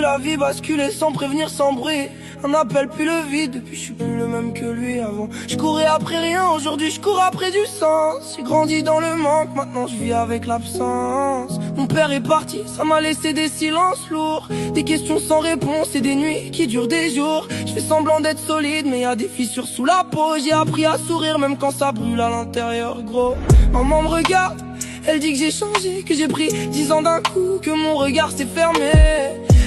la vie basculer sans prévenir, sans bruit. Un appel puis le vide, depuis je suis plus le même que lui avant. Je courais après rien, aujourd'hui je cours après du sens. J'ai grandi dans le manque, maintenant je vis avec l'absence. Mon père est parti, ça m'a laissé des silences lourds, des questions sans réponse et des nuits qui durent des jours. Je fais semblant d'être solide mais y a des fissures sous la peau. J'ai appris à sourire même quand ça brûle à l'intérieur gros. Maman me regarde, elle dit que j'ai changé, que j'ai pris 10 ans d'un coup, que mon regard s'est fermé.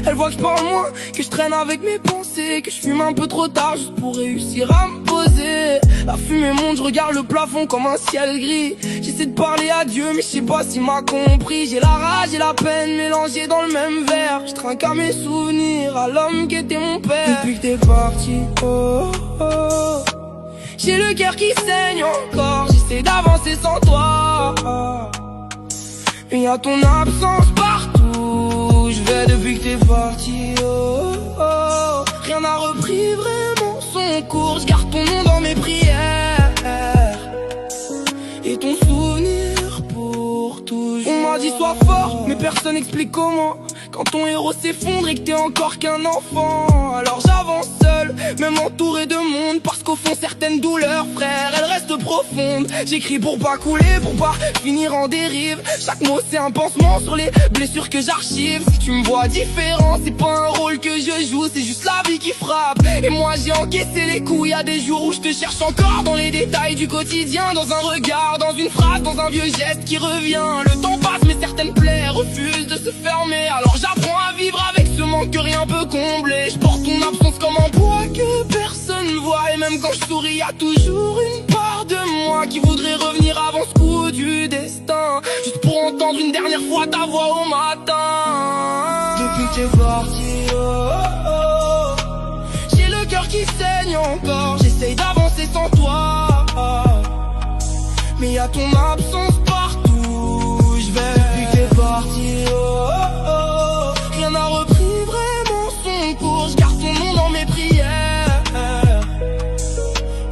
Elle voit que je parle moins, que je traîne avec mes pensées, que je fume un peu trop tard juste pour réussir à me poser. La fumée monte, je regarde le plafond comme un ciel gris. J'essaie de parler à Dieu mais je sais pas s'il m'a compris. J'ai la rage et la peine mélangées dans le même verre. Je trinque à mes souvenirs, à l'homme qui était mon père. Depuis que t'es parti, oh, oh, j'ai le cœur qui saigne encore. J'essaie d'avancer sans toi, mais y'a ton absence partout. Je vais depuis que t'es parti, oh, oh. Rien n'a repris vraiment son cours. Je garde ton nom dans mes prières et ton souvenir pour toujours. On m'a dit sois fort, mais personne n'explique comment. Quand ton héros s'effondre et que t'es encore qu'un enfant, alors j'avance seul, même entouré de monde. Parce qu'au fond certaines douleurs, frère, elles restent profondes. J'écris pour pas couler, pour pas finir en dérive. Chaque mot c'est un pansement sur les blessures que j'archive. Si tu me vois différent, c'est pas un rôle que je joue, c'est juste la vie qui frappe. Et moi j'ai encaissé les coups, y a des jours où je te cherche encore dans les détails du quotidien. Dans un regard, dans une phrase, dans un vieux geste qui revient. Le temps passe mais certaines plaies refusent de se fermer. Alors j'apprends à vivre avec ce manque que rien peut combler. Je porte ton absence comme un poids que personne voit. Et même quand je souris, y'a toujours une part de moi qui voudrait revenir avant ce coup du destin, juste pour entendre une dernière fois ta voix au matin. Depuis que t'es parti, oh, oh, oh, j'ai le cœur qui saigne encore. J'essaye d'avancer sans toi, mais y'a ton absence partout. Je vais depuis que t'es parti, oh, oh, oh. Rien n'a repris vraiment son cours. Je garde ton nom dans mes prières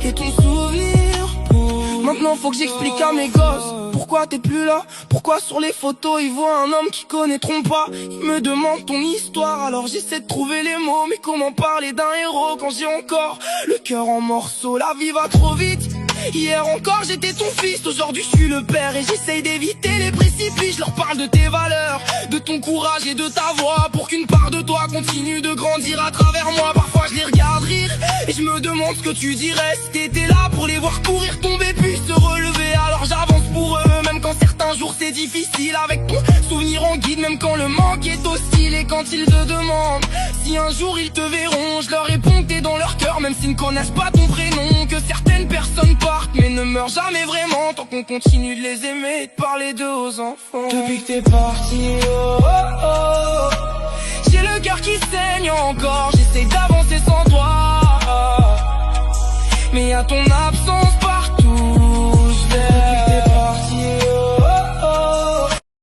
et ton souvenir pour... Maintenant faut que j'explique à mes gosses pourquoi t'es plus là. Pourquoi sur les photos ils voient un homme qu'ils connaîtront pas. Ils me demandent ton histoire, alors j'essaie de trouver les mots. Mais comment parler d'un héros quand j'ai encore le cœur en morceaux? La vie va trop vite. Hier encore j'étais ton fils, aujourd'hui je suis le père. Et j'essaye d'éviter les précipices. Je leur parle de tes valeurs, de ton courage et de ta voix, pour qu'une part de toi continue de grandir à travers moi. Parfois je les regarde rire et je me demande ce que tu dirais si t'étais là pour les voir courir, tomber puis se relever. Alors j'avance pour eux, même quand certains jours c'est difficile. Avec ton souvenir en guide, même quand le manque est hostile. Et quand ils te demandent si un jour ils te verront, je leur réponds que t'es dans leur cœur, même s'ils ne connaissent pas ton prénom. Que certaines personnes partent mais ne meurent jamais vraiment, tant qu'on continue de les aimer et de parler d'eux aux enfants. Depuis que t'es parti, oh, oh, oh, j'ai le cœur qui saigne encore. J'essaie d'avancer sans toi, mais y'a ton absence